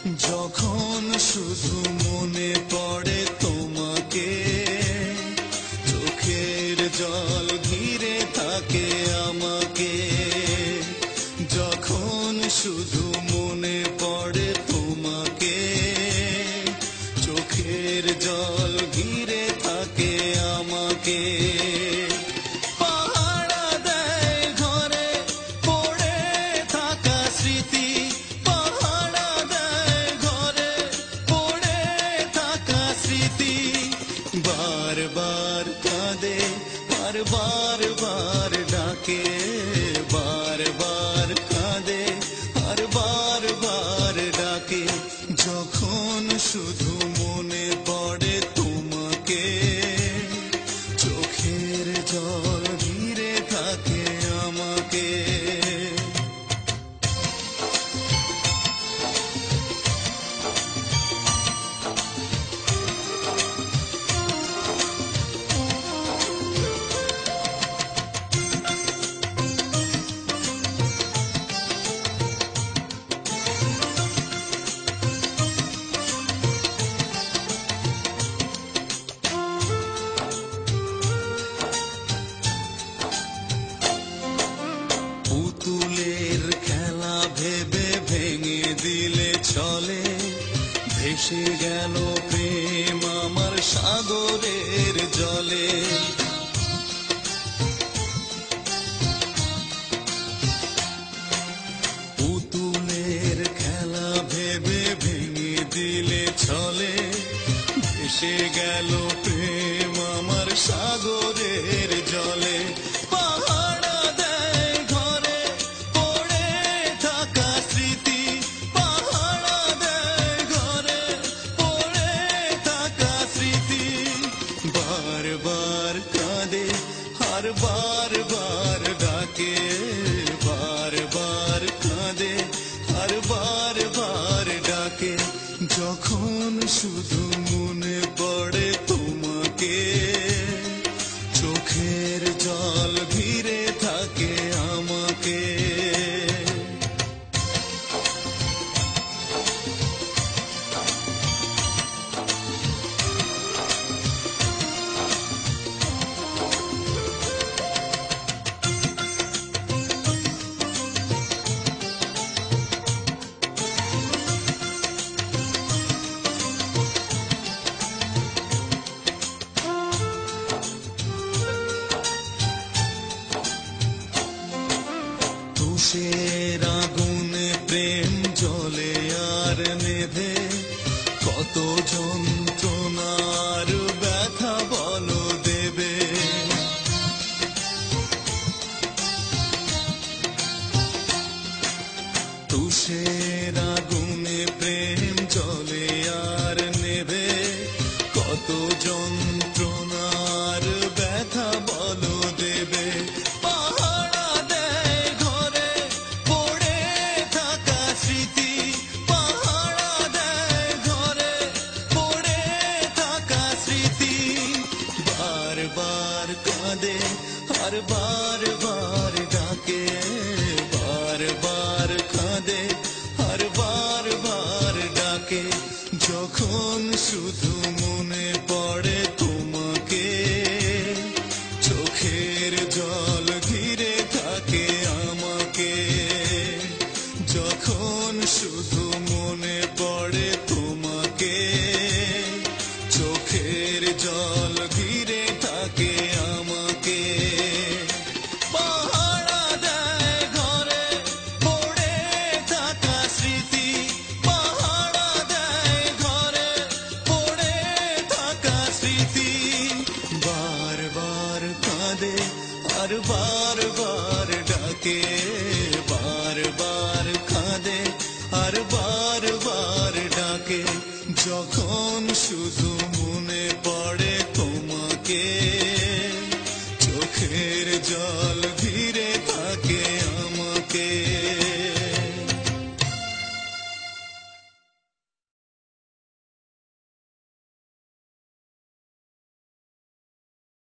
যখন শুধু মনে পড়ে তোমাকে, চোখের জল ঘিরে থাকে আমাকে। যখন শুধু মনে পড়ে তোমাকে, চোখের জল ঘিরে থাকে আমাকে। बार बार कांदे और बार बार डाके, बार बार कांदे और बार बार डाके। যখন শুধু মনে পড়ে তোমাকে, চোখের জল ঘিরে থাকে আমাকে। পুতুলের খেলা ভেবে ভেঙে দিলে চলে, ভেসে গেল প্রেম আমার সাগরের জলে। পুতুলের খেলা ভেবে ভেঙে দিলে চলে, ভেসে গেল প্রেম আমার সাগরের জলে। हर बार बार डाके, बार बार कांदे हर बार बार डाके। যখন শুধু মনে পড়ে তোমাকে, চোখের জল ঘিরে থাকে আমাকে। তুষের আগুনে প্রেম জ্বলে আর নেভে, কত যন্ত্রণার ব্যথা বলো দেবে। তুষের আগুনে প্রেম জ্বলে আর নেভে, কত যন্ত্রণার ব্যথা বলো দেবে। हर बार बार डाके, बार बार कांदे हर बार बार डाके। যখন শুধু মনে পড়ে তোমাকে, চোখের জল ঘিরে থাকে আমাকে। যখন শুধু মনে পড়ে তোমাকে, চোখের জল ঘিরে থাকে আমাকে। हर बार बार डाके, बार बार कांदे हर बार बार डाके। যখন শুধু